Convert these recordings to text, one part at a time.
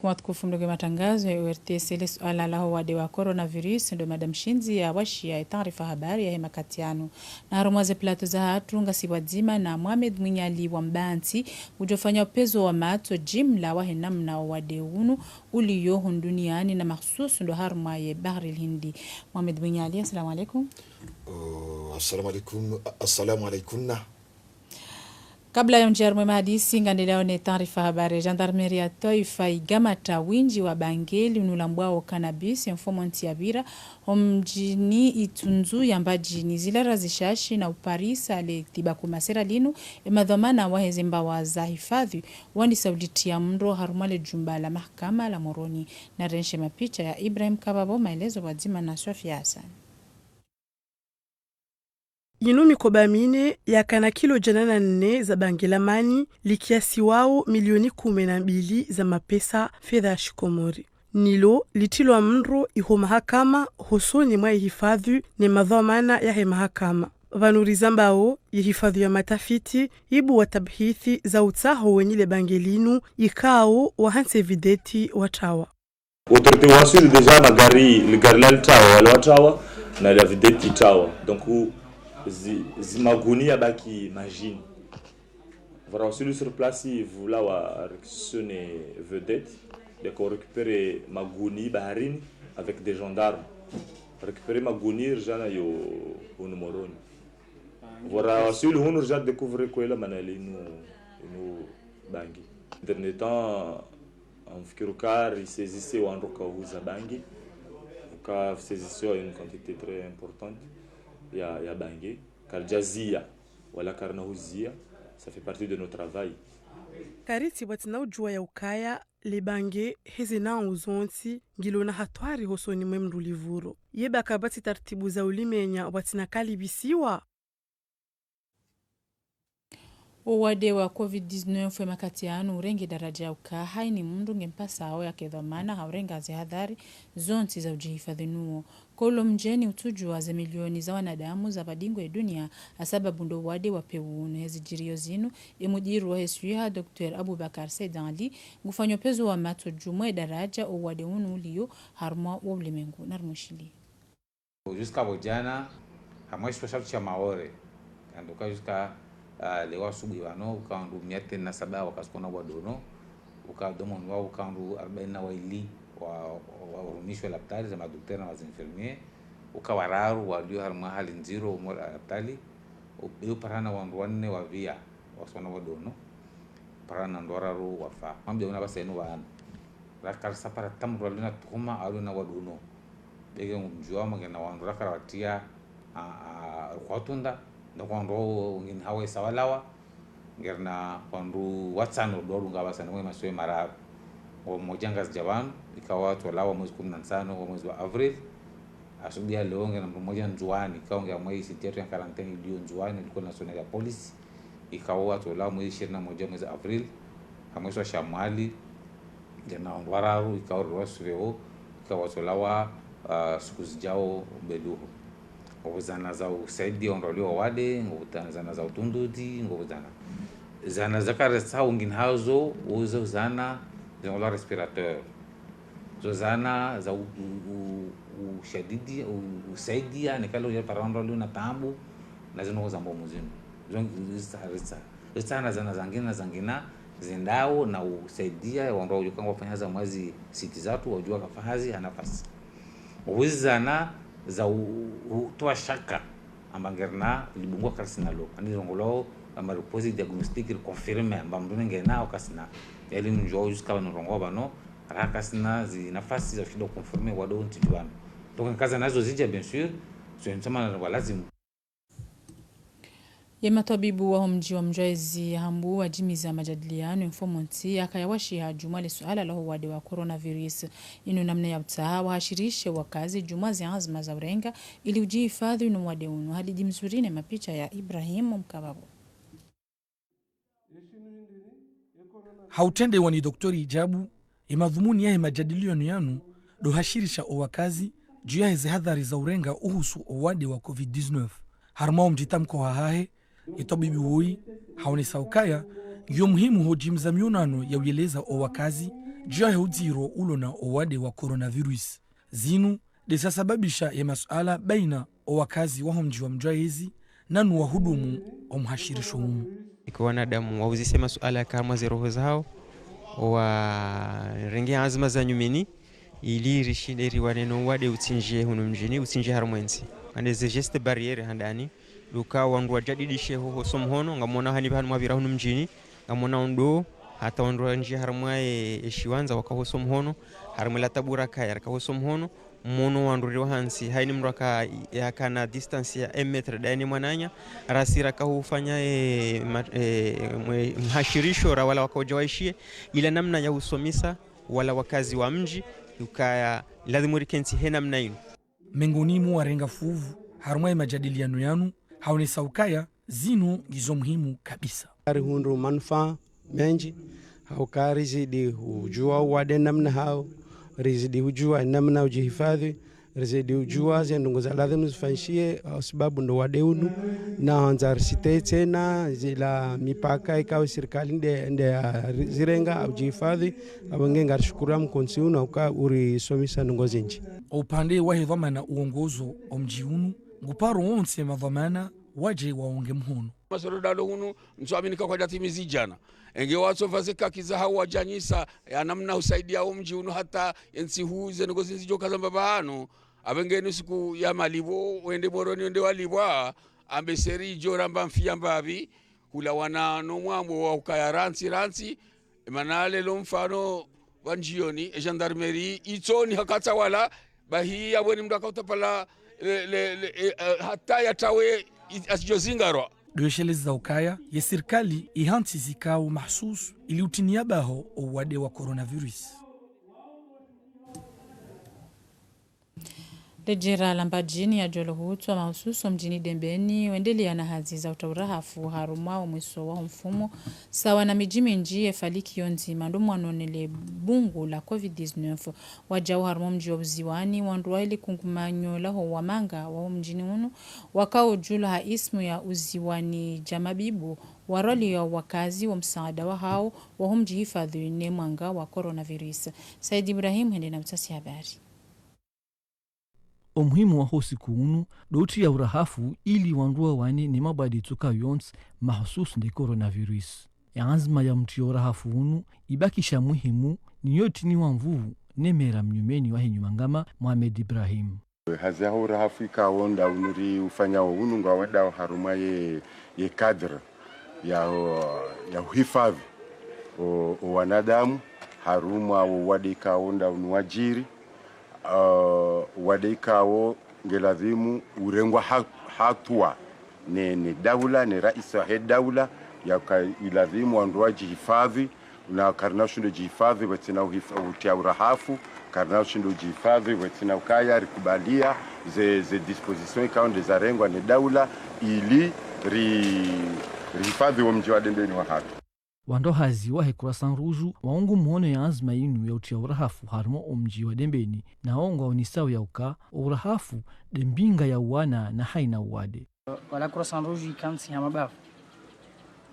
Watukufu mdogo matangazo ya Ortc ile suala la wade wa coronavirus ndo madam Shinzi ya washia ya Taarifa habari ya makatiano na harumaze plato za hatu ngasi wadzima na Mohamed Mwinyali wa Mbanti ujofanya upezo wa mato jimla wa henamna wade unu uliyo duniani na mahsusu ndo haruma ya Bahari Hindi. Mohamed Mwinyali, assalamu alaikum. Assalamu alaikum. Kabla ya mjarmu mahadisi ngandeleo ne Taarifa habari gendarmeria Taarifa igamata winji wa bangeli unulambwao cannabis informanti ya bira mjini Itunzu yambaji ni zilera zishashi na uparisa ale tibaku masera linu emadhamana wahezemba wa za hifadhi wandi sauditi ya mro harumale jumba la mahakama la Moroni na renshe mapicha ya Ibrahim Kababo maelezo wadzima na Sofia Hassan. Yinu mikoba mine ya kana kilo janana 4 za bangelamani likiasi wao milioni 12 za mapesa fedha ya shikomori. Nilo litilo mndro iho mahakama hosoni mwa hifadhi ni madhamana ya mahakama. Vanurizambao hifadhi ya matafiti ibu watabhithi za utaho wenyile bangelinu ikao wahanse videti watawa. Autorité wasili deja na gari laltawa wala watawa na la videti tawa. Donc zimagunia baki imagine. Voilà, celui sur place il voulait réquisitionner vedette, donc on récupère maguni baharini avec des gendarmes. Récupérer maguni jana yo Moroni. Voilà, celui où nous avons découvert quoi la manali nous bangi. Dernier temps en fikirukar il saisissait ou androka uza bangi. Ka saisissait une quantité très importante. Ya bangi kaljazia wala karnahuzia, ça fait partie de notre travail. Kariti watina ujua ya ukaya le bange hezi na uzonti ngilo na hatwari hosoni mwemndu livuro yeba kabati tartibu za ulimenya watina kalibisiwa. Uwade wa COVID-19 makatiano urenge daraja uka haini mundu ngempasa hao ya kedhamana haurenga zihadhari zonti za ujihifadhi nuo. Kolo mjeni utujua za milioni za wanadamu za badingo ya dunia asababu ndo wade wa pewunu hezi jirio zinu emudiru wa hesuiha Dr. Abubakar Sedali ngufanyo pezo wa mato jumwe daraja uwade unu uliyo harma wa ulimengu narmushili. Jusqu'à Bojana, hamwe special cha maore. Andoka jusqu'à lewa subi wano ukaandu miate na saba wakaskona wadono ukadomon wao ukaandu 40 waili wa urumishwe laptali za madaktari na wazinfirmier ukawararu walio harma hali nziro umor laptali ubiyo parana wanne wa via wasona wadono parana ndoraru wafa mambe una basenu wana rakar sapara tamro lina tukuma aluna wadono bege mjua magena wandu rakara watia kwatunda ndo kwando ngin hawe sawalawa ngerna kwandu watsano doru ngabasa na maswe mara wa mojanga jawan ikawa tolawa mwezi 15 wa mwezi wa April asubia leo ngena mmoja njuani kaonga mwezi tatu ya quarantine ndio njuani ilikuwa national ya police ikawa tolawa mwezi 21 mwezi April hamwezi wa shamali jana wararu ikawa rosveo ikawa tolawa siku zijao beluho ngobuzana za usaidi ondolio wade ngobuzana za utundudi ngobuzana zana zakare sa ngin hazo uzo zana za respirateur zozana za ushadidi usaidia nekalo ya parandolo na tambu na zino za mbomu zino zana zangina zindao na usaidia wando yukanga wafanya za mwezi siti zatu wajua kafahazi anafasi uzana za utoa shaka ambangerna libungwa karsinalo ani rongolo ama reposi diagnostic confirme ambamdune ngena okasina eli mjoo jusqu'à norongo bano rakasina zi nafasi za fido confirme wado ntijwana donc kaza nazo zija bien sûr c'est sema lazima Yema tabibu wa mji wa Mjwezi hambu wa jimiza majadiliano informanti akayawashi ya jumale suala la wade wa coronavirus inu namna ya utaha wahashirishe wakazi jumazi azma za urenga ili ujihifadhi unu wade unu hadi jimzurine mapicha ya Ibrahim Mkababo. Hautende wani doktori ijabu imadhumuni yahe majadiliano yanu dohashirisha owakazi juu yahe zihadhari za urenga uhusu owade wa COVID-19 harmao mjitamko hahahe itabibi woi haone saukaya ngiyo muhimu hojimza mionano ya uyeleza owakazi juu ya udziro ulo na owade wa coronavirus zinu desasababisha ya masuala baina wakazi wa mji wa mjwaizi nanu wahudumu omhashirisho humu. Iko wanadamu wauzise masuala ya karma zeroho zao wa rengi azma za nyumini ili rishideri waneno wade utsinjie hunu mjini utsinjie harmwenzi ande ze geste barriere handani luka wandu wajadidishe ho somhono ngamona hani banu mavira hunu mjini ngamona ndo hata wandu njia harmwae eshiwanza wakahoso mhono harmela tabura kaya rakahoso mhono mono wandu hansi haini mraka yakana distance ya 1 metre dani mwananya rasira kahufanya mhashirisho ra wala wakaoja waishie ila namna ya usomisa wala wakazi wa mji ukaya lazima rikensi hena mnainu mengoni mu warenga fuvu harmwae majadiliano yanu haone saukaya zinu gizo muhimu kabisa ari hundu manufaa menji haukari zidi hujua wade namna hao rizidi hujua namna ujihifadhi rizidi hujua zindu za lazima zifanyishie sababu ndo wadeunu na anza risite tena zila mipaka ikawa serikali nde zirenga ujihifadhi abangenga rishukura mkonsiuna uka uri somisa nungozi nchi upande wahe dhamana uongozo omjiunu nguparo onse madhamana waje waonge mhono masorodalo hunu mswaminika kwa datimizi jana enge watso vazeka kiza hawa janyisa ya namna usaidia umji hunu hata ensi huze ngozi nzijo kaza mbabano abengeni siku ya malivo wende moroni wende walibwa ambe seri joramba mfia mbavi hula wana no mwambo wa ukaya ransi manale lo mfano wanjioni gendarmerie itoni hakata wala bahi abweni mdaka utapala hata yatawe asijozingaro doyeshelezi za ukaya ya serikali ihanti zikao mahsusu ili utiniabaho owade wa coronavirus. Lejera lambajini ya jolo hutwa mahususo mjini Dembeni wendelea na hazi za utaurahafu harumao mwiso wa mfumo sawa na mijimi njie faliki yonzi mandumu wanonele bungu la COVID-19 wajao harumo mji wa uziwani wanduwa ili kungumanyo laho wamanga wa mjini unu wakao jula haismu ya uziwani jamabibu waroli ya wakazi wa msaada wa hao wa mji hifadhi ne mwanga wa coronavirus. Said Ibrahim hende na mtasi habari. Umuhimu wa hosi kuunu douti ya urahafu ili wandua wane ni mabadi tuka yons mahusus de coronavirus. Ya azma ya mtu ya urahafu unu ibakisha muhimu ni yoti ni wanvuvu nemera mnyumeni wa hinyumangama Mohamed Ibrahim. Hazi ya urahafu ikawonda unuri ufanya unu nga wenda haruma ye kadra ya uhifadhi o wanadamu haruma wade ikawonda unuwajiri wadaikawo ngelazimu urengwa hatua ni daula ni rais wa daula ya ilazimu wanduwa jihifadhi na karna ushindo jihifadhi wetina utia urahafu karna ushindo jihifadhi wetina ukaya rikubalia ze disposition ikaonde za rengwa ni daula ili rihifadhi wa mji wa Dembeni wa hatu wandohazi wahe kurasan ruju waungu mhono ya azma inu ya utia urahafu harmo omji wa Dembeni na ongo unisaw ya uka urahafu dembinga ya uwana na haina uwade wala kurasan ruju ikansi hamabafu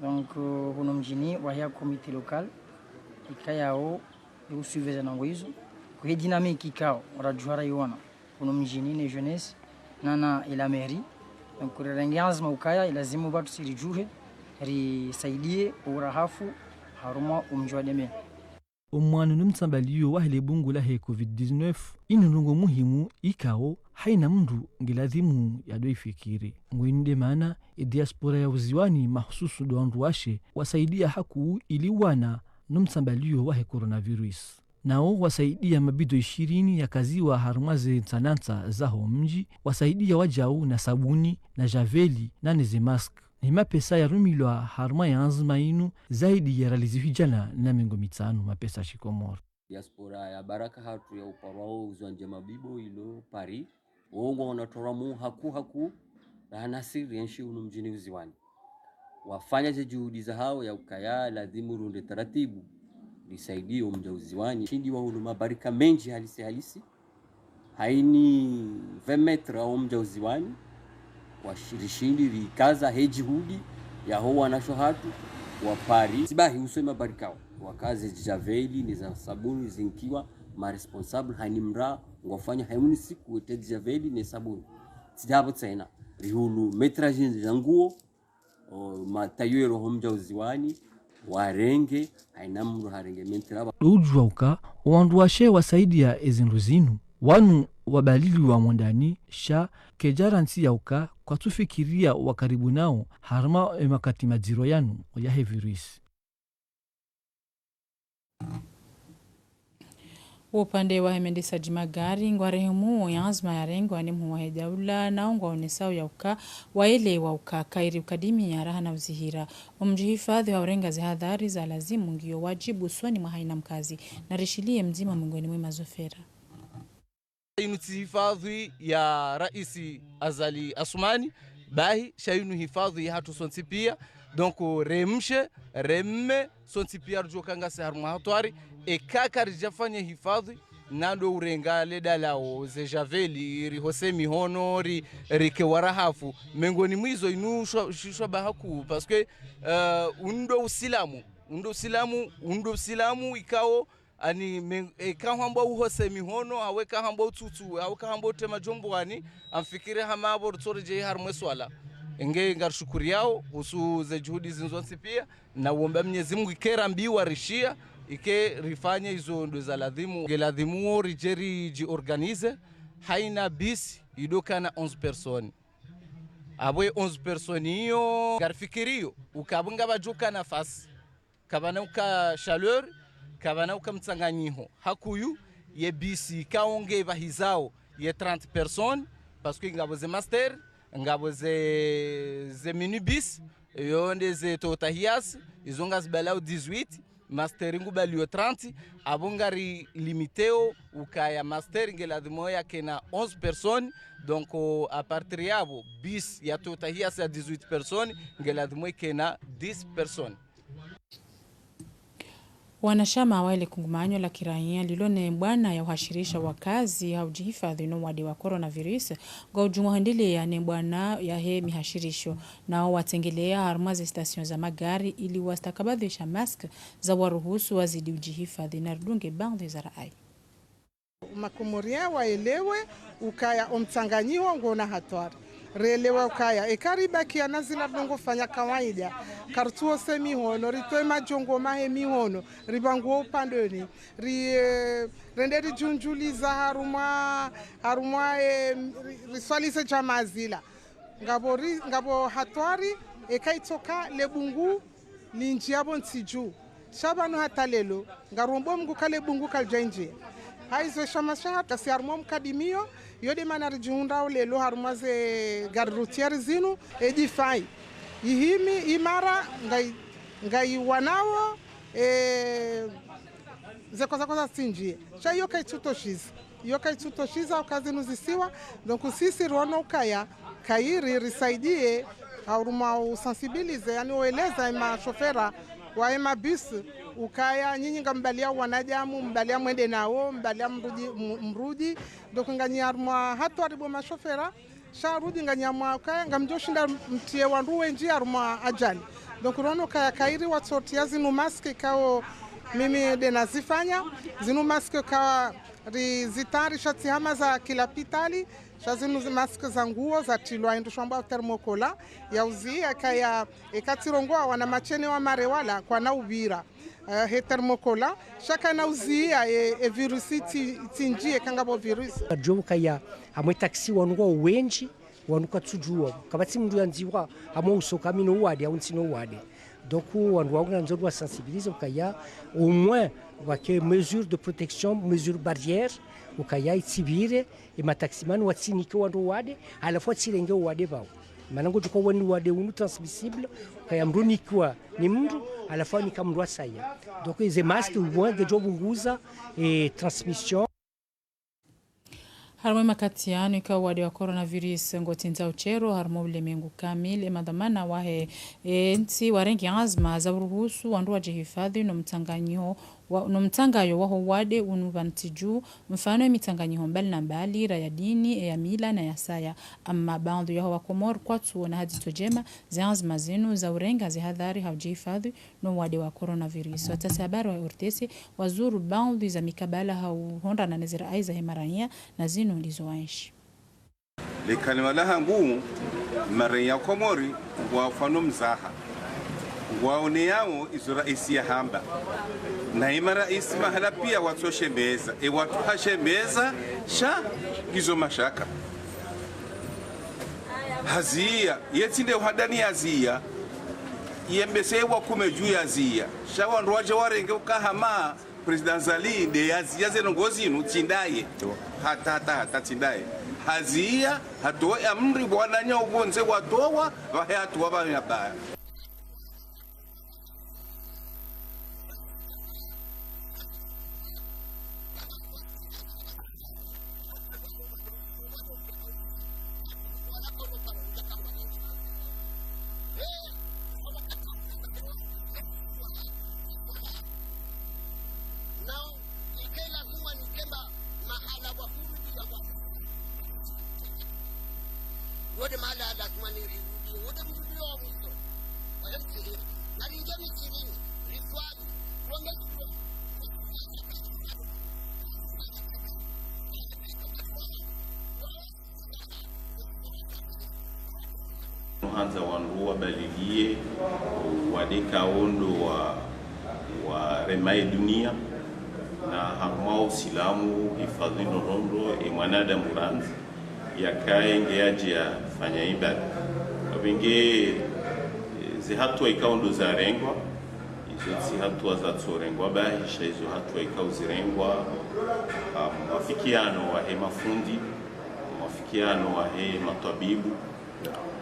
donc huno mjini wahia komite lokal ikayao usuveza nango hizo kwa dinamiki ikao warajuhara yuwana huno mjini ne jeunesse nana ila mairie donc kurengi azma ukaya ilazimu batu sirijuhe risaidie urahafu haruma umji wa Dembeni. Umwanu numtsambalio wahile bungu lahe COVID-19 inunungo muhimu ikao haina mndu ngiladhimu ya doifikiri. Ngwinde maana diaspora ya uziwani mahususu doandu washe wasaidia haku iliwana numtsambalio wahe coronavirus. Nao wasaidia mabido 20 ya kaziwa harumaze tsanansa zaho mji wasaidia wajau na sabuni na javeli na neze mask. Ni mapesa ya rumilwa harma ya azma inu zaidi ya ralizi hijana na mingo mitanu mapesa shikomoro. Diaspora ya baraka hatu ya uparao uzuanje mabibo ilo Paris. Uongo wanatoramu haku na nasiri yenshi unu mjini uziwani. Wafanya juhudi za hao ya ukaya lazimu runde taratibu. Nisaidie umja uziwani. Shindi wa hulu mabarika menji halisi. Haini 20 metra umja uziwani. Washirishindi rikaza heji hudi ya hoa nasho hatu wa Paris sibahi uswe mabarikao wakazi javeli ni za sabuni zinkiwa ma responsable hanimra ngofanya haimuni siku ete javeli ni sabuni sidabo tena rihulu metrage za nguo matayero homja uziwani warenge hainamru harenge mentraba ujwauka wandu washe wasaidia ezindu zinu wanu wabalili wa mwandani sha kejaransi yauka kwa tufikiria wakaribu nao harma emakati majiro yanu ya he virus. Upande wa hemendisa magari ngwarehemu yazma ya rengo ani mhuwa daula na ungwa onesao ya uka waele wa uka kairi ukadimi ya raha na uzihira umjihifadhi wa urenga zihadhari za lazimu ngio wajibu swani mahaina mkazi na rishilie mzima mungweni mwema zofera. Inuti hifadhi ya Raisi Azali Asumani bahi shayinu hifadhi ya hatu sonti pia donc remme sonti pia rujokanga se harma hatwari kaka rijafanya hifadhi nando urenga leda lao ze javeli rihose mihono rike warahafu mengoni mwizo inu shishwa bahaku parce que undo usilamu ikao ani kahamba uhose mihono aweka hamba ututu aweka hamba utema jombwani amfikire hamabo rutsore je harmwe swala enge ngarshukuri yao usu ze juhudi zinzonsi pia na uomba Mwenyezi Mungu ikera mbiwa rishia ike rifanye hizo ndo za ladhimu geladhimu rijeri ji organize haina bis idoka na 11 personnes abwe 11 personnes hiyo garfikirio ukabunga bajuka nafasi kabana uka chaleur kabana uka mtsanganyiho hakuyu ye bisi kaonge bahizao ye 30 personnes parce que ngabo ze master ngabo ze minibus yonde ze totahias izonga zibalao 18 masteringu balio 30 abongari limiteo ukaya mastering la dimoya kena 11 personnes donc a partir yabo bis ya totahias ya 18 personnes ngela dimoya kena 10 personnes. Wanashama wale kungumanyo la kiraia lilone mbwana ya uhashirisha wakazi haujihifadhi no wadi wa coronavirus ga ujumwa handile ya mbwana ya he mihashirisho na watengelea harmaze station za magari ili wastakabadhisha mask za waruhusu wazidi ujihifadhi na rudunge bande za rai. Makomoria waelewe ukaya omtsanganyiwa ngona hatwari relewa ukaya ekariba kia nazina dongo fanya kawaida kartuo semi hono ritoe majongo mahe mihono ribanguo upandoni renderi junjuliza harumwa riswalise chamazila ngabo hatwari ekaitoka lebungu ninjiabo nsiju shabano hatalelo ngarombo mngu kale bungu kaljenje haizo shamasha tasi harumwa mkadimio yode mana rijunda ulelo harumaze garroutier zinu edifai ihimi imara ngai wanao zekoza sinjie cha yoka itutoshiza kazi nuzisiwa donc sisi rono kaya kairi risaidie haruma usensibilize yani ueleza ma chauffeur wa ema bus ukaya nyinyi ngambalia wanajamu mbalia mwende nao mbalia mrudi donc nganyarmwa hatu aribo mashofera sharudi nganyamwa kaya ngamjoshinda mtie wanduwe njia armwa ajali donc rono kaya kairi watsotia zinu maske kao mimi de nazifanya zinu maske kawa zitari shati hama za kila pitali shazinu maske za nguo za tilwa endo shamba thermocola ya uzi kaya ekatirongoa wana machene wa marewala kwa na ubira he thermocola shaka na uzia virusi tinjie kangabo virus jobu kaya amwe taxi wango wenji wanuka tujua kabati mndu yanziwa amo usoka mino wadi au nsino wadi donc wandu wangu nzodo sensibiliser kaya au moins wake mesure de protection mesure barrière ukaya itibire e mataximan watsinike wandu wadi alafu tsirenge wadi bao manango tuko wandu wadi unu transmissible kaya mrunikwa ni mndu alafu ni kamndwa saya donc les masques au moins de jobunguza et transmission harmo makatiano ikawa wadi wa coronavirus ngotinza uchero harmo ulemengu kamili madhamana wahe nti warengi azma za uruhusu wandu wajihifadhi no mtanganyo nomtangayo waho wade unuvantiju mfano ya mitanganyiho mbali na mbali ya dini ya mila na ya saya amma bandu yaho wa Komoro kwatu na hadi tojema zianzima zenu za urenga zihadhari haujihifadhi no wade wa coronavirus. Watasi habari wa Ortc wazuru bandu za mikabala honda na nezira aiza hemarania na zinu ndizo waishi. Lekalima laha nguu maranya Komori wafano mzaha waone yao izo raisi ya hamba na ima raisi mahala pia watoshe meza watu hashe meza sha gizo mashaka hazia yetinde uhadani hazia yembese wakume juu hazia sha wandu waje warenge ukahama President Zalinde hazia zeno ngozinu tindaye hata tindaye hazia hatoe amri bwananya ubonze watowa vahe hatuwa vanyabaya. Hanza wanruwa balilie wadeka ondo wa remai dunia na harmao silamu hifadhi norondo mwanadamu ranzi yakae ngeaji ya fanya ibada wabinge zihatua ikaondo za rengwa izo zihatua za tsorengwa bahisha izo hatua ikao zirengwa mafikiano wahe mafundi mafikiano wahe matabibu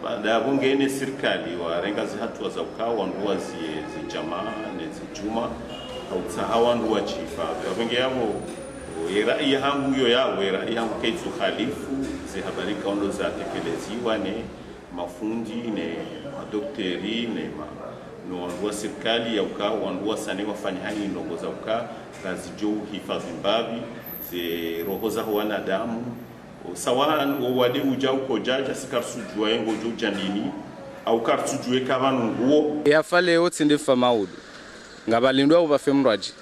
baada ya bunge ene serikali warenga zihatua za ukao wanduwa zijamaa nezijuma au tsahawa nduwa chifa wabenge yabo rai yangu hiyo yao rai yangu kaitu khalifu zihabari kaondo za tekeleziwa ne mafundi ne madokteri ne no wanduwa serikali ya ukao wanduwa sane wafanya hani ndongo za ukao kazi juu hifadhi mbabi zi roho za wanadamu sawan wade uja uko jaja sikarsujuwa yengo juja nini au karsujuwe kabanu nguo yafale yote ndifa maudu ngabalindwa ubafemraji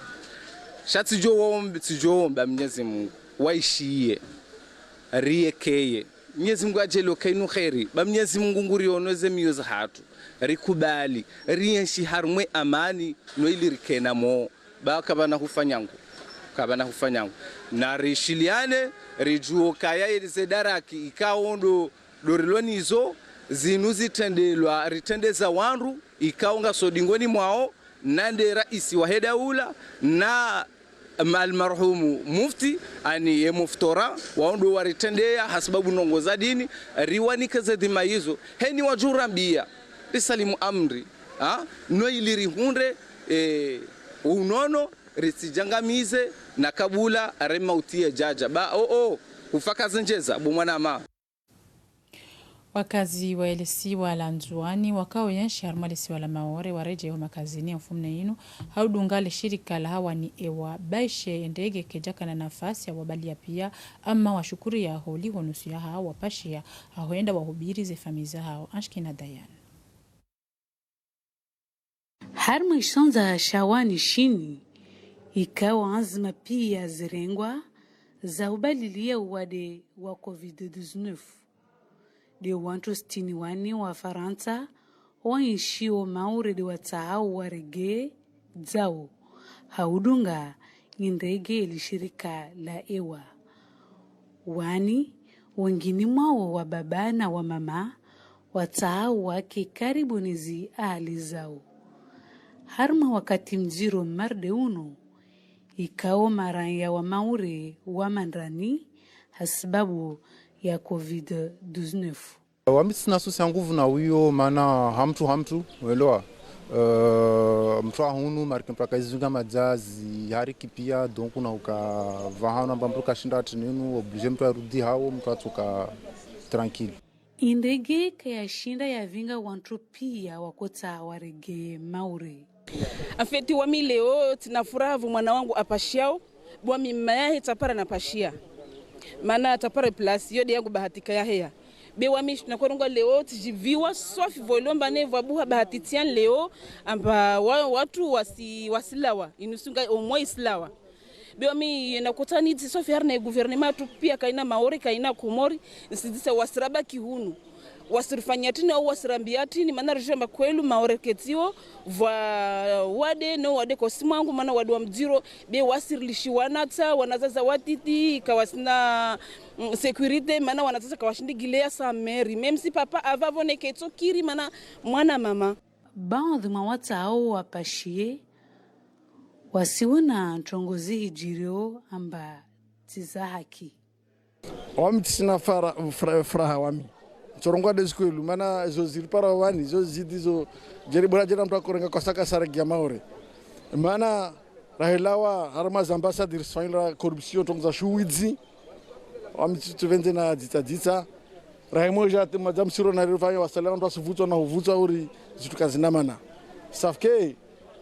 shatijo wombi tijomba Mwenyezi Mungu waishiye riekeye Mwenyezi Mungu ajelo kainu khairi ba Mwenyezi Mungu ngurioneze miyoza hatu rikubali rienshi harumwe amani no ilirikena mo ba kabana hufanyangu na rishiliane rijuo kaya ilize daraki ikaondo dorilonizo zinuzi tendelwa ritendeza wandu ikaonga sodingoni mwao nande raisi wa hedaula na almarhumu mufti ani muftora waondo waritendea hasababu nongoza dini riwanika za dhima hizo heni wajurambia risalimu amri no ilirihunde unono risijangamize na kabula aremautie jaja ba kufaka zenjeza bumwanama. Wakazi wa elisi wala nzuani wakao yenshi harumalisi wala maore wareje wa makazini ya mfumne inu haudungale shirika la hawa ni ewa baishe ndege kejaka na nafasi ya wabali ya pia ama washukuri ya holi honusu ya hao wapashi ya haoenda wahubiri ze famiza hao Anshkina Dayan. Harmu ishonza shawani shini ikawa azma pia zirengwa za ubalilia uwade wa COVID-19. De wantu stini wani wa Faransa wainshio maure de watahau warege zao haudunga indege ilishirika la ewa wani wengine mwao wa baba na wa mama watahau wake karibu nizi ahali zao harma wakati mziro marde uno ikao maranya wa maure wa mandrani hasababu ya COVID-19. Wamiti nasusi nguvu na uyo maana hamtu welewa mtu ahunu marike mpaka izunga majazi hariki pia donc na ukavahana amba mtu kashinda atininu oblige mtu arudi hao mtu atuka tranquille. Indege kaya shinda ya vinga wantu pia wakota warege maure Afeti wami leo tinafuraha mwana wangu apashiao bwami mayahe tapara na pashia maana tapara plus yodi yangu bahatika ya hea be wami tunakoronga leo tijiviwa sofi volomba ne vabuha bahatitian leo amba watu wasilawa inusunga omwa islawa be wami nakotani tisofi harna gouvernement tu pia kaina maori kaina komori nsidisa wasiraba kihunu wasirifanyatini au wasirambiatini maana rejamba kwelu maoreketio va wade no wade kosimangu maana wade wa mjiro be wasirilishiwana ta wanazaza watiti kawasina security maana wanazaza kawashindigilea sa meri même si papa avavone keto kiri maana mwana mama baadhi mawata au wapashie wasiwana ntongozi hijirio amba tiza haki wami tisina furaha wami Chorongwa deskwelu mana zo zilipara wani zo zidi zo jeri bora jera mtu akorenga kwa saka sara gia maore mana rahilawa harma zambasa dir soila corruption tongza shuwidzi wami tuvende na dita rahimo jate madam siro na rifanya wasala ndo suvuto na uvuto uri zitukazina mana safke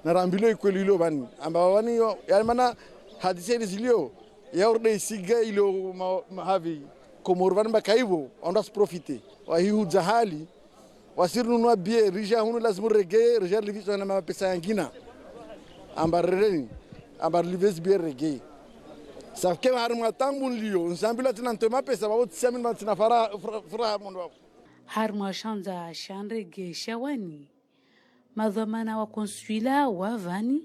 na rambilo ikwelilo bani amba wani yani mana hadise zilio ya urde siga ilo havi komorvan bakaibo ondas profiter wa hiu jahali wasiru nwa bie rija hunu lazima rege rija livizo na mapesa yangina ambarreni ambarlives bie rege safke harma tangu lio nsambila tinantoma pesa babo tsiamini matina fara mondo harma shanza shanrege shawani madhamana wa konsuila wa vani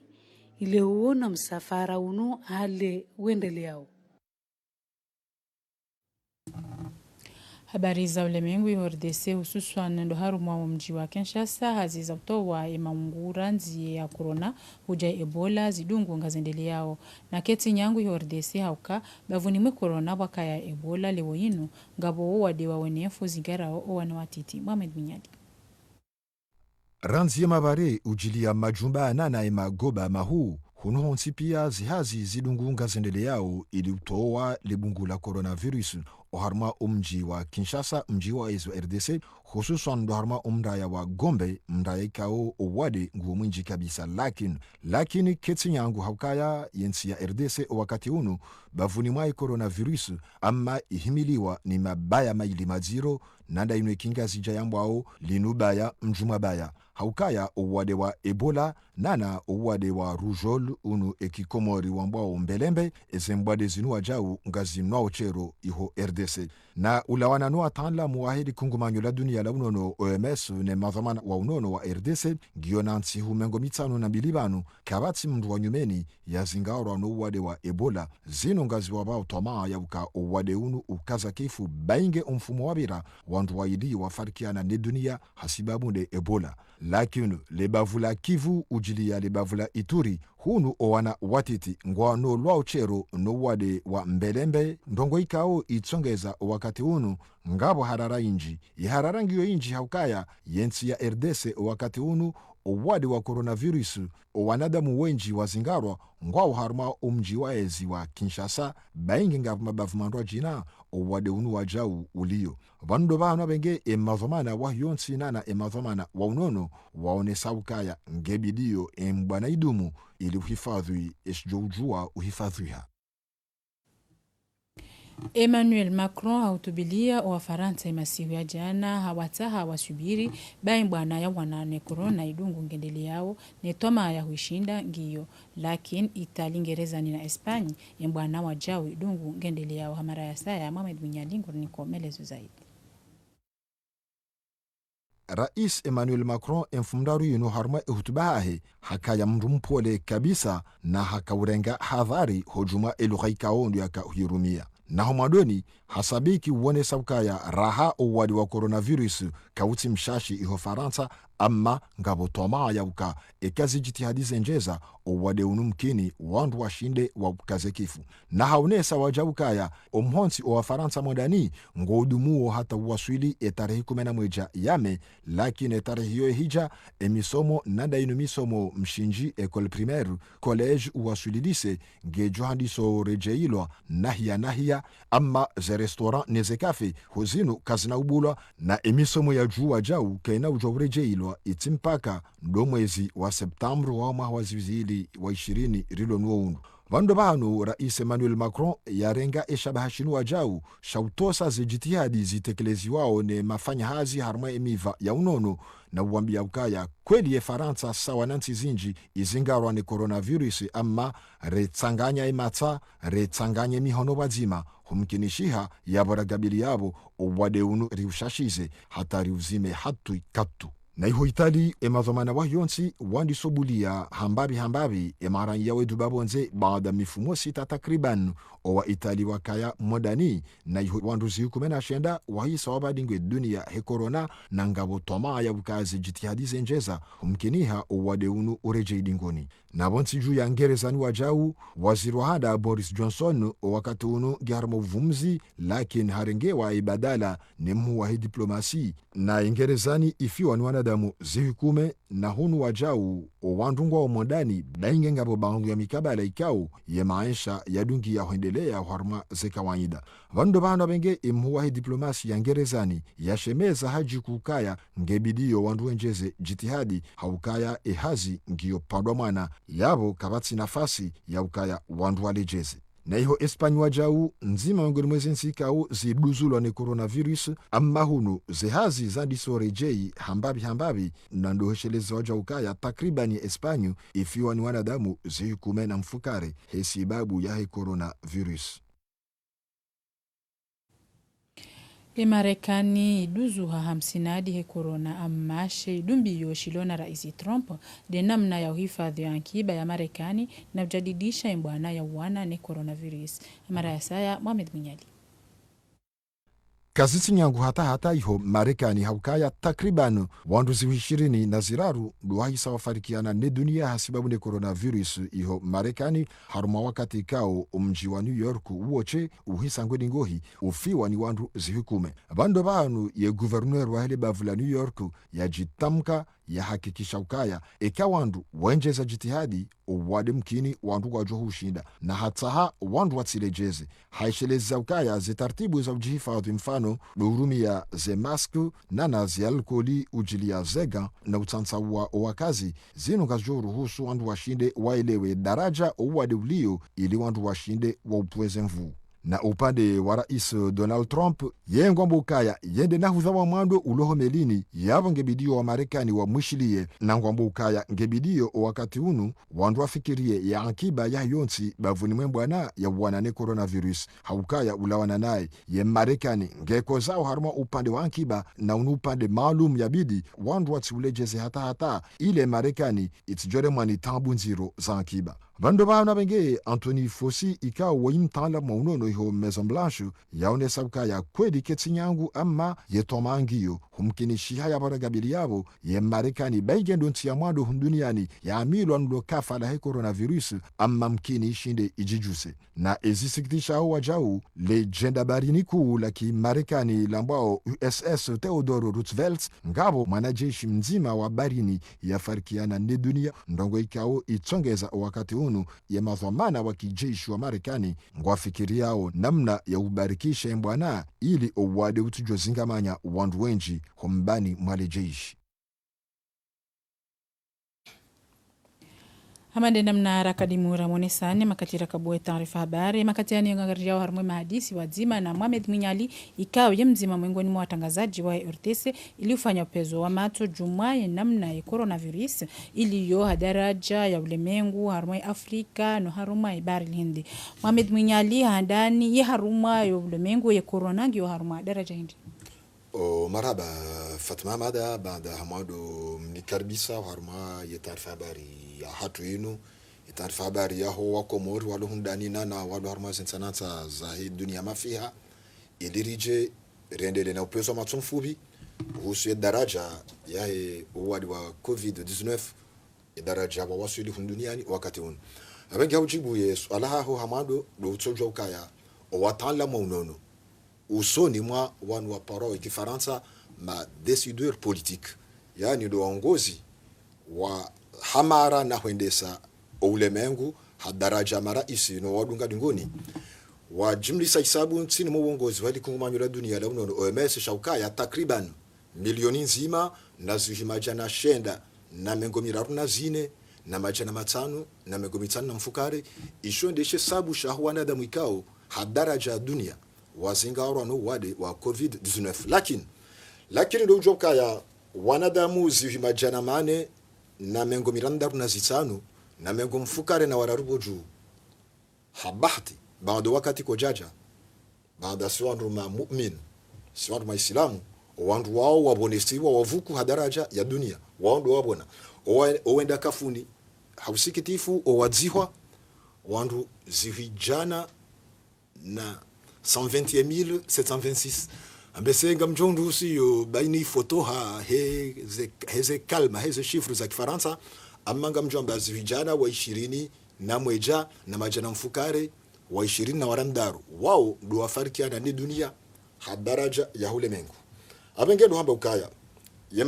ile uona msafara uno hale uendeleao. Habari za ulimwengu Ortc hususan ndo harumwa wa mji wa Kinshasa haziza kutoa imangura nzi ya corona huja Ebola zidungu ngazendele yao na keti nyangu Ortc hauka bavuni mwe corona waka ya Ebola lewo yinu ngabo wadewa wenefu zigarao wana watiti Mohamed Minyadi. Ranzi ya mabare ujilia majumba nana ema goba mahu hunuhonsi pia zihazi zidungu ngazendele yao ili utoa lebungu la coronavirus oharma umji wa Kinshasa mji wa ezo RDC hususan doharma umraya wa Gombe mraya ikao owade nguo mwinji kabisa lakini ketsi nyangu haukaya yensi ya RDC wakati unu bavuni mwa coronavirus ama ihimiliwa ni mabaya maili maziro nanda inu kinga zija yambwao linubaya mjumabaya haukaya owade wa Ebola nana owade wa rujol unu ekikomori wambwao mbelembe ezembwade zinu wajau ngazi nwao chero iho RDC na ulawana nua tanla muahidi kungumanyo la dunia la unono OMS ne madhamana wa unono wa RDC gionansi humengo mitano na bilibanu kabati mndu wa nyumeni ya zingaura no uwade wa Ebola zino ngazi wabao tomaa ya uka uwade unu ukaza kifu bainge umfumo wabira wandu wa ili wafarikiana ne dunia hasibabu ne Ebola lakini lebavula Kivu ujilia lebavula Ituri hunu owana watiti ngwano lwao chero no wade wa mbelembe ndongo ikao itsongeza wakati unu ngabo harara inji iharara ngiyo inji haukaya yensi ya RDC wakati unu owade wa coronavirus owanadamu wenji wazingarwa ngwao harma umji wa ezi wa Kinshasa baingi ngabu mabavumandwa jina owade unu wajau ulio vando bana benge emazomana wa yonsi nana emazomana wa unono waone saukaya ngebidio embwana idumu ili uhifadhi esijojua uhifadhiha. Emmanuel Macron hautubilia wa Faransa imasihu ya jana hawataha wasubiri bai mbwana ya wanane corona idungu ngendele yao netoma ya huishinda ngiyo lakini Itali Ngereza ni na Espanya mbwana wajao idungu ngendele yao hamara ya saya Mohamed Munyalingo niko melezo zaidi. Rais Emmanuel Macron enfumdaru yino harma hutubahe hakaya mndu mpole kabisa na hakaurenga hadhari hojuma elughaikao ndio yakahirumia na homadoni hasabiki uone saukaya raha owadi wa coronavirus kauti mshashi iho Faransa ama ngabo toma ya uka ekazi jitihadi zenjeza owade unumkini wandu washinde wa ukaze kifu na haunesa wajaukaya omhonsi owa Faransa modani ngoudumuo hata uwaswili etarehi 11 yame lakini etarehi yoe hija emisomo nanda inu misomo mshinji ekole primaire college uwaswili lise ngejohandiso rejeilwa nahia ama ze restaurant neze kafe hozinu kazina ubulwa na emisomo ya juu wajau kaina ujo rejeilwa ilifanwa itimpaka ndo mwezi wa Septambro wa mwaka wa 2020 rilo nuoundu. Vandu banu Rais Emmanuel Macron yarenga eshabahashinu wajau shautosa zijitihadi zitekelezi wao ne mafanya hazi harma emiva ya unono na uambia ukaya kweli ye Faransa sawa nanti zinji izingarwa ne coronavirus ama retsanganya emata retsanganya mihono wazima humkinishiha yaboragabili yabo uwade unu riushashize hata riuzime hatu ikatu. Na iho Itali emazomana wa yonsi wandi sobulia hambabi emaran yawe dubabonze baada mifumo sita takriban owa Itali wakaya modani na iho wanduzi hukumena shenda wahisa wabadingwe dunia he corona na ngabo toma ya bukazi jitihadi zenjeza humkiniha uwade unu ureje idingoni. Na bonsi juu ya Ngerezani wajau waziri wa hada Boris Johnson wakati unu giharmo vumzi lakin harengewa ibadala ni mhu wa diplomasi na Ngerezani ifiwa ni wanadamu zihikume na hunu wajau owandungwa omondani bainge ngabo bangu ya mikabala ikao ye maisha ya dungi ya huendelea harma zeka wanyida. Vando bano benge imhu wa diplomasi ya Ngerezani ya shemeza haji kukaya ngebidio wandu enjeze jitihadi haukaya ehazi ngiyo pandwa mwana yabo kabatsi nafasi ya ukaya wandu walejeze. Na iho Espanywa jau nzima miongoni mwezi nsikao ziduzulwa ni coronavirus amma hunu zehazi zandisorejei hambabi na ndoheshelezi waja ukaya takribani Espanyu ifiwa ni wanadamu zihikume na mfukare hesibabu ya he coronavirus. Marekani iduzuha 50 hadi he corona amashe idumbi yoshilona Rais Trump de namna ya uhifadhi wa akiba ya Marekani na kujadidisha mbwana ya wana ne coronavirus. Mara ya saya Mohamed Munyali. Kaziti nyangu hata iho Marekani haukaya takriban wandu ziwi 20 na ziraru duwahisa wafarikiana ne dunia hasibabu ne coronavirus iho Marekani haruma wakati kao mji wa New York uoche uhisa ngweni ngohi ufiwa ni wandu zihikume. Bando banu ye guverneur wa hele bavula New York ya jitamka ya hakikisha ukaya eka wandu wenjeza jitihadi uwade mkini wandu wajohu ushinda na hataha wandu watsilejeze haisheleza ukaya zetartibu za ujihifadhi mfano durumi ya ze masku na zi alkoli ujili ya zega na utansa wa wakazi zinu kajo ruhusu wandu washinde waelewe daraja uwade ulio ili wandu washinde wa upweze mvu. Na upande wa Rais Donald Trump yengo mbukaya yende na huzawa mwando uloho melini yabo ngebidio wa Marekani wa mwishilie na ngwambukaya ngebidio wakati unu wandu wafikirie ya akiba ya yonsi bavuni mwembwana ya wanane coronavirus haukaya ulawana naye ye Marekani ngeko zao haruma upande wa akiba na unu upande maalum ya bidi wandu watiulejeze hata ile Marekani itijore mwani tambu nziro za akiba. Vando bana benge Anthony Fauci ikao waimtala maunono iho Maison Blanche yaone sabuka ya kwedi ketsinyangu ama yetomangiyo humkinishiha ya baragabili yabo ye Marekani baigendo ntia mwado hunduniani ya amilwa ndo kafa la he coronavirus ama mkini ishinde ijijuse. Na ezisikitisha hao wajau legenda barini kuu la ki Marekani lambao USS Theodore Roosevelt ngabo mwanajeshi mzima wa barini ya farikiana ne dunia ndongo ikao itongeza wakati ya mazamana wa kijeshi wa Marekani ngwafikiriao namna ya ubarikisha mbwana ili uwade utujo zingamanya wandu wenji humbani mwale jeshi. Hamande namna haraka dimura monesane makatira kabue taarifa habari makatiani ngangariao harumwe mahadisi wazima na Mohamed Munyali ikao ye mzima mwengoni mwa watangazaji wa Ortc iliufanya upezo wa mato jumwaye namna ya coronavirus iliyo hadaraja ya ulemengu harumwe Afrika no haruma ibari hindi. Mohamed Munyali handani ye haruma ya ulemengu ya corona ngiyo haruma daraja hindi. Marhaba Fatima Mada baada hamado mnikaribisha haruma ya taarifa habari ya hatu inu taarifa habari ya ho wako mori walo hundani na walo haruma zinsanata za hii dunia mafiha ilirije rendele na upezo matsumfubi husu ya daraja ya uwadi wa COVID-19 daraja wa wasuli hunduniani wakati unu abengi haujibu yesu alaha ho hamado do utojo ukaya watala maunono usoni mwa wanu wa paro kifaransa ma décideur politique yani do ongozi wa hamara na huendesa ulemengu hadaraja maraisi no wadunga dingoni wa jimlisa hisabu nsini mwongozi wali kungumanyula dunia la unono OMS shaukaya takriban milioni nzima na zihi majana shenda na mengo miraru na zine na majana matano na mengo mitano na mfukare isho ndeshe sabu shahu wanadamu ikao hadaraja ya dunia wazingawarwa no wade wa COVID-19 lakini ndo ujoka ya wanadamu zihi majana mane na mengo mirandaru na zitano na mengo mfukare na wararubo juu habahti baado wakati kojaja baada si wandu ma mu'min si wandu ma islamu wandu wao wabonestiwa wavuku hadaraja ya dunia wandu wabona owenda kafuni hausikitifu owadzihwa wandu zihijana na 121,726 ambesenga mjondu usiyo baini foto ha heze kalma heze shifru za kifaransa amanga mjomba zihijana wa 20 na mweja na majana mfukare wa 20 na warandaru wao ndo wafarikiana ni dunia hadaraja ya ulimwengu abengendo hamba ukaya ya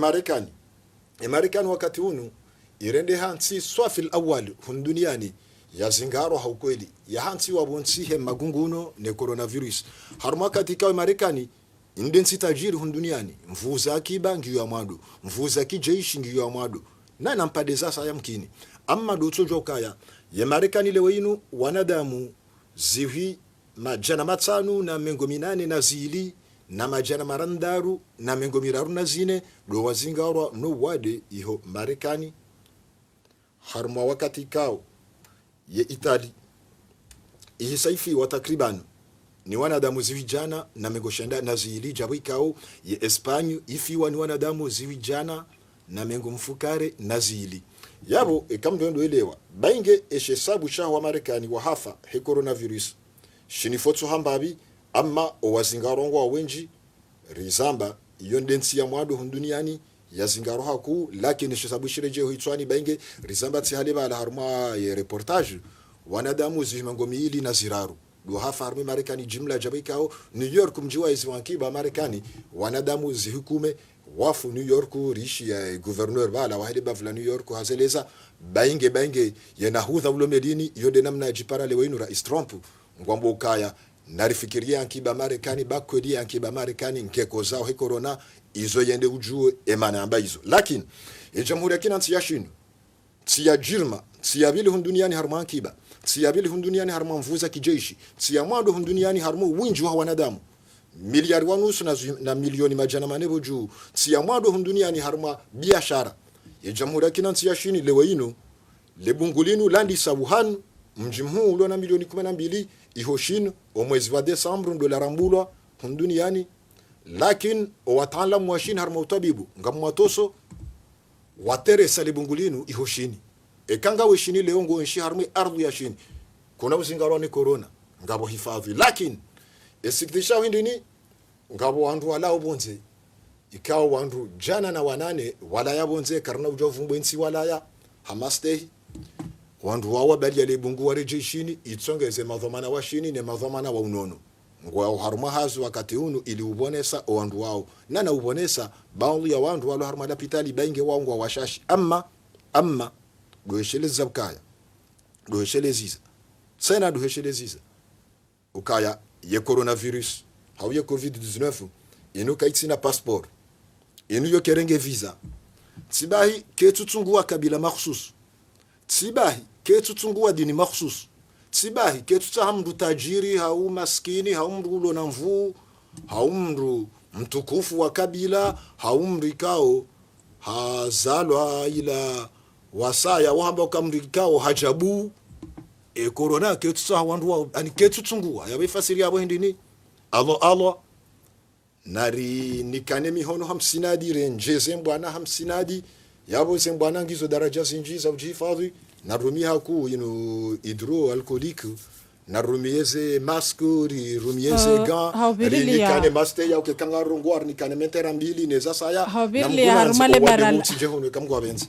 Marekani wakati unu irende hansi swafil awali hun duniani ya zingaro haukweli ya hansi wabonsihe magunguno ne coronavirus haruma katika ya Marekani indensi tajiri hun duniani mvuza akiba ngiyo ya mwadu mvuza kijeshi ngiyo ya mwadu na nampadeza saya mkini amma dotojo ukaya ya Marekani lewe inu wanadamu zihi majana matanu na mengo minane na zili na majana marandaru na mengo miraru na zine do wazingawarwa no wade iho Marekani haruma wakati kao ye Itali ihi saifi wa takriban ni wanadamu ziwijana na mengo shenda na zili jabu ikao ye Espanyu ifiwa ni wanadamu ziwijana na mengo mfukare na zili yabo ekamdo elewa bainge eshe sabu shahu wa Marekani wa hafa he coronavirus shinifotso hambabi amma owazingarongo wa wenji rizamba yondensi ya mwadu hunduniani ya zingaro haku lakini shisabu shireje huitwani bainge rizamba tsihaleba ala haruma ya reportage wanadamu zihimango miili na ziraru do hafa harumi Marekani jimla jabaikao New York mjiwa izi wankiba Marekani wanadamu zihukume wafu New York rishi ya gouverneur bala wahidi bavla New York hazeleza bainge ya nahudha ulo medini yonde namna jipara lewe inu rais Trump ngwambo ukaya narifikiria ankiba Marekani bakwedi ankiba Marekani nkeko zao he corona izo yende ujue emana amba izo lakini jamhuri ya kinansi ya shinu tsiya jirma tsiya bili hunduniani harma ankiba tsiya bili hunduniani harma mvuza kijeshi tsiya mwado hunduniani harma winji wa wanadamu miliari wanusu na milioni majana manebo juu tsiya mwado hunduniani harma biashara ya jamhuri ya kinansi ya shini lewe inu lebungulinu landi sabuhan mjimhu ulo na milioni 12 ihoshin o mwezi wa Desemba ndo larambulwa duniani lakini o wataalamu wa shin harma utabibu ngamwatoso watere salibungulinu ihoshini ekanga weshini leo ngo nshi harma ardhi ya shini kuna uzingaro ni corona ngabo hifadhi lakini esiktisha windini ngabo wandu wala ubonze ikao wandu jana na wanane wala yabonze karna ujovu nsi wala ya hamastehi wandu wawa bali ya lebungu wa rejeshini itsongeze madhomana wa shini ne madhomana wa unono ngwa haruma hazu wakati unu ili ubonesa wandu wao nana ubonesa baadhi ya wandu walo haruma lapitali bainge wao washashi amma doeshele zabkaya doeshele ziza sena doeshele ziza ukaya ye coronavirus hau ye COVID-19 inu kaitsina passport inu yo kerenge visa tsibahi ketutungua kabila makhsus tsibahi ketutungua dini makhsus tsibahi ketutahamdu tajiri hau maskini hau mndu ulo na mvu hau mndu mtukufu wa kabila hau mrikao hazalwa ila wasaya wahamba ukamrikao hajabu corona ketutaha wandu wa ani ketutungua yabefasiri abo hindini Allah nari nikane mihono hamsinadi renjeze mbwana hamsinadi yabo zembwana ngizo daraja zinjiza ujifadhi na rumi haku hidro alcoolique na rumieze maske rumieze ga nikane maste ya ukekanga rongwar nikane mentera mbili neza saya hawbirli harmale barala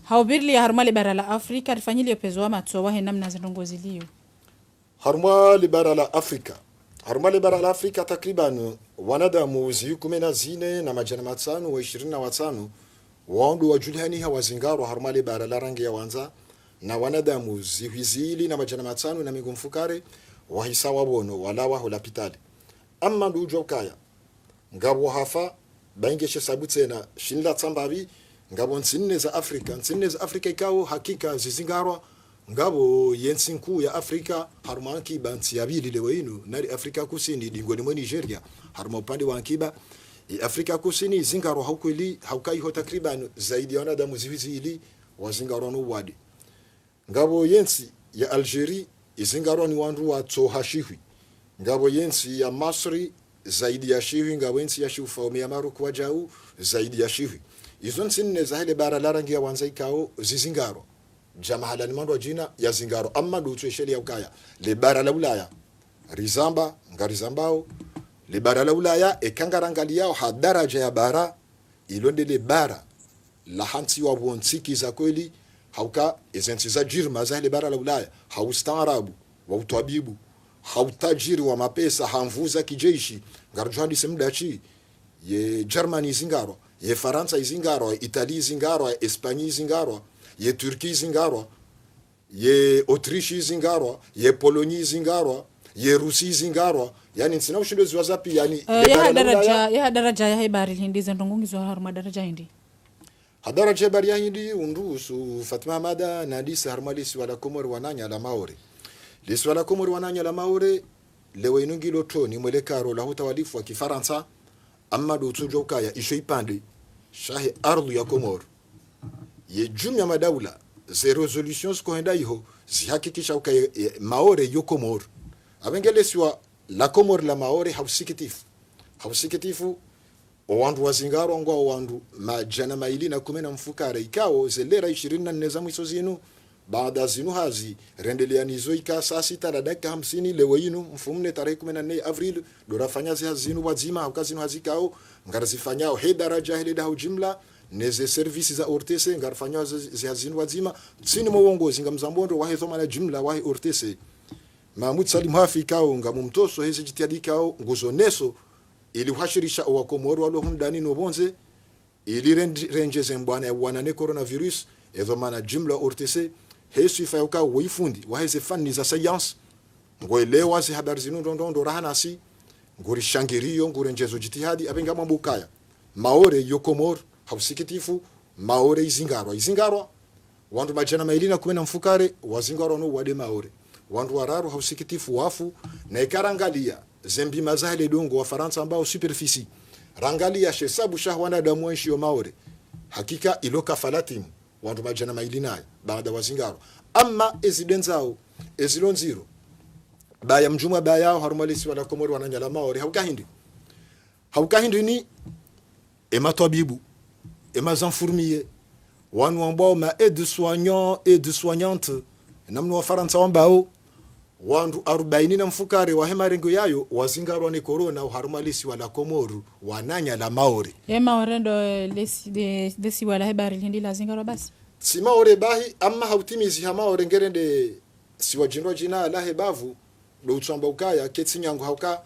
hawbirli harmale barala Afrika rifanyile pezo matso wahe namna zindongoziliyo harmale barala Afrika harmale barala Afrika takriban wanadamu ziyukumena zine na majana matsano wa 25 wandu wa juliani hawazingaro harmale barala rangi ya wanza na wanadamu zihizili na majana matano na migumfukare wahisa wabono wala waho lapitali amma ndujo kaya ngabo hafa baingeshe sabu tena shinla tsambavi ngabo nsinne za Afrika ikao hakika zizingarwa ngabo yensi nkuu ya Afrika haruma ankiba nsi yabili lewe inu nari Afrika Kusini dingoni mwa Nigeria haruma upande wa ankiba Afrika Kusini zingarwa haukweli haukai ho takriban zaidi ya wanadamu ziwizi ili wazingarwa no wadi ngabo yensi ya Algeria izingarwa ni wandu wa tohashihwi ngabo yensi ya Masri zaidi ya shihwi ngabo yensi ya shufaume ya Maroku wajau zaidi ya shihwi izo nsinne za hele bara larangi ya wanza ikao zizingaro jamahala ni mando jina ya zingaro amma dutu esheli ya ukaya le bara la Ulaya rizamba ngarizambao le bara la Ulaya ekangarangali yao hadaraja ya bara ilonde le bara la hansi wa wonsiki za kweli hauka ezensi za jirma za hele bara la Ulaya haustaarabu wa utwabibu hautajiri wa mapesa hamvuza kijeshi ngarjuhandi semdachi ye Germany zingaro ye Faransa izingaro Italy zingaro Espanya zingaro ye Turki zingaro ye Autriche zingaro ye Pologne zingaro ye Rusi zingaro yani nsina ushindo ziwazapi yani ya daraja ya Habari hindi zandongongizwa haruma daraja hindi hadaraja Habari ya hindi undusu Fatima Mada na disa harmalisi wala Komori wananya la Maore lisi wala Komori wananya la Maore lewe inungi lotoni mwelekaro la hutawalifu wa Kifaransa amma dotujo ukaya isho ipande shahi ardhu ya Komoro ye jumya madaula ze resolutions kohenda iho zihakikisha ukaya Maore yo Komoro abengelesiwa la Komoro la Maore hausikitifu owandu wazingaro ngwa owandu majana maili na kumena mfukare ikao zelera 24 za mwiso zinu baada zinu hazi rendeleanizo ika saa 6 na dakika 50 lewe inu mfumne tarehe 14 Avril dorafanya zinu wazima hauka hazikao ngarazifanyao he daraja hele da jumla neze services za Ortc ngarafanyao zinu wazima tsini mwongozi ngamzambondo wahe thoma na jumla wahe Ortc Mahmud Salim Hafi kao ngamumtoso hezi jitiadi kao nguzo neso ili uhashirisha wa Komoro walo hundani nobonze ili renjeze mbwana ya wanane coronavirus ezo mana jumla Ortc hesu ifayuka wifundi waheze fani za science ngoelewa zi habari zinu ndondo rahanasi nguri shangirio ngurenjezo jitihadi abenga mambukaya Maore yo Komoro hausikitifu Maore izingarwa wandu majana mailina kumena mfukare wazingarwa no wade Maore wandu wararu hausikitifu wafu na ikarangalia zembi mazahele dongo wa Faransa ambao superficie rangalia shesabu shahwana damu wenshi yo Maore hakika iloka falatimu wandu majana mailina baada wazingaro amma ezidenzao ezilonziro baya mjuma baya harumalisi wala Komoro wananyala Maore haukahindi ni ematobibu emazanfourmier wanu ambao ma aide-soignant aide-soignante namno wa Faransa ambao wandu 40 na mfukare wa hemarengo yayo wazingaro ni corona harumalisi wala Komoro wananya la Maore Maore ndo lesi wala Habari hindi la zingaro basi si Maore bahi amma hautimizi ha Maore ngerende si wajinwa jina la hebavu do utsamba ukaya ketsinyangu hauka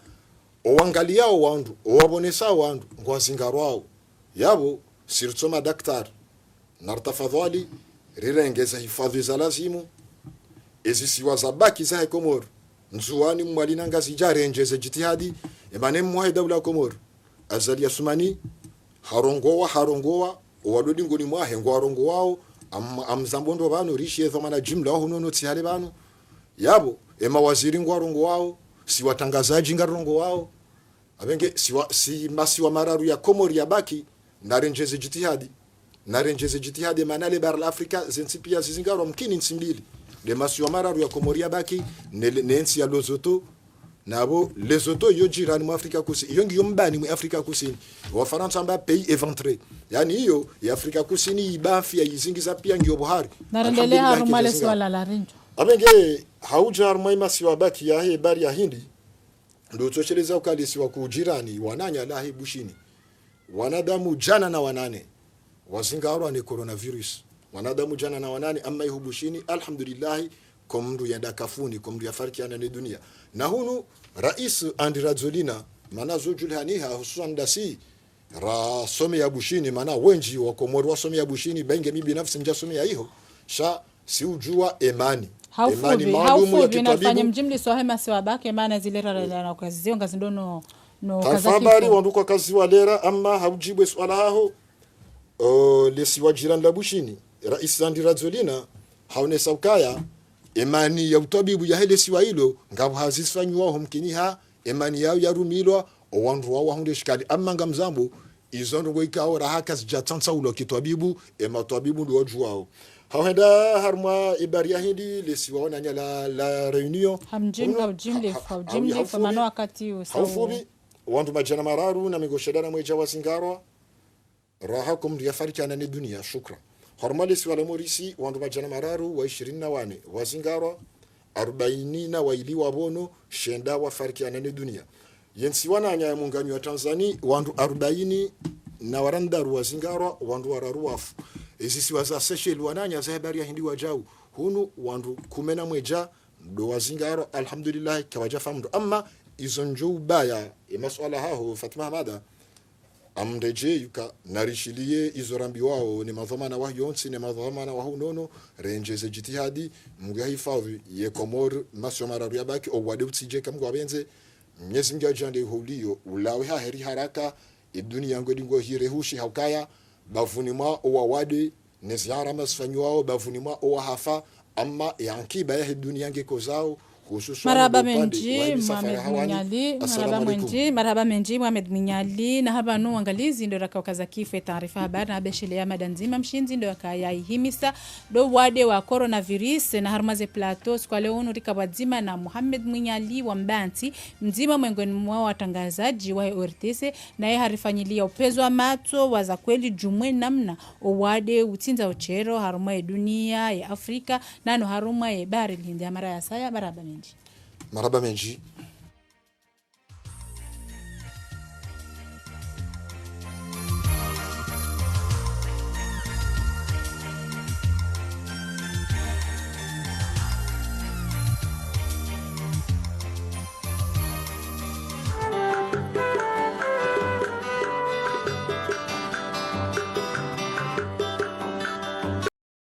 owangaliao wandu owabonesa wandu ngwazingarwao yabo sirtsoma daktari nartafadhali rirengeza hifadhi za lazimu ezisiwa zabaki za Komoro nzuani mwalina ngazi jarenjeze jitihadi emane mwahe daula Komoro azali ya sumani harongowa owadodi ngoni mwahe ngwarongo wao amzambondo bano rishi ethomana jumla ho nono tsihale bano yabo ema waziri ngwarongo wao si watangazaji ngarongo wao abenge si masiwa mararu ya Komoro ya baki narenjeze jitihadi manale bara la Afrika zensipia zizingaro mkini nsimbili le masiwa mararu ya Komoro ya baki nensi ya Lesotho nabo Lesotho yo jirani mu Afrika Kusini iyo ngiyo mbani mu Afrika Kusini wa Faransa mba pays éventré yani hiyo ya Afrika Kusini ibafi ya izingiza pia ngiyo bohari narendelea harumale swala la rinjo abenge hauja harumai masiwa baki ya Habari ya hindi ndo tosheleza ukalisi wa kujirani wananya lahi bushini wanadamu jana na wanane wazingaro ni coronavirus wanadamu jana na wanane amma ihubushini alhamdulillah komndu yanda kafuni komndu yafarkiana ni dunia na hunu rais Andry Rajoelina mana zojulhaniha hususan dasi ra some ya bushini mana wenji wa Komoro wasome ya bushini benge mi binafsi njasome ya hiyo sha si ujua emani haufuvi nafanya mjimli swahema siwabake maana zile rara na kazi zionga zindono no Taarifa habari wanduka kazi walera ama haujibwe swala haho lesi wajiran la bushini rais Zandira Zolina haone saukaya imani ya utabibu ya hele siwa hilo ngabo hazisfanywa homkini ha imani yao yarumilwa owandu wao hunde shikali amma ngamzambo izondo goikao rahaka zijatansa ulo kitwabibu ema twabibu ndo wajuao hawenda harma ibaria hindi lesi waona nyala la reunion hamjinga ujimle famano wakati haufubi wandu majana mararu na migoshedana mweja wazingarwa rahakum riafarikana ni dunia shukra hormali si wala morisi wandu majana mararu wa 24 wazingarwa 40 na waili wabono shenda wafarikana ni dunia yensi wana anya munganyo wa Tanzania wandu 40 na warandaru wazingarwa wandu wararu wafu ezisi waza sesheli wananya za habari ya hindi wajau hunu wandu 10 mweja ndo wazingarwa alhamdulillah kawaja famdu amma izonjo baya masuala haho Fatima Hamada amdeje yuka narishilie izorambi wao ni madhamana wa yonsi ni madhamana wa nono renjeze jitihadi mungu hifadhi ye komor masomara ya baki o wade utije kamgo abenze myezi ngajande holio ulawe ha heri haraka iduni yangu dingo hire hushi haukaya bavunima o wade ne ziara masfanywa bavunima o hafa amma yankiba ya dunia yange kozao marhaba menji Mohamed Minyali marhaba menji Mohamed Minyali na haba no angalizi ndo rakaukaza kife Taarifa habari na beshele ya madanzima mshinzi ndo yakayahimisa do wade wa coronavirus na harmaze plateau kwa leo rika wazima na Mohamed Minyali wa Mbanti mzima mwengoni mwa watangazaji wa Ortc na yeye harifanyilia upezo wa mato waza kweli jumwe namna wade utinza ochero haruma ya dunia ya Afrika nano haruma ya bahari Hindi mara ya saya marhaba menji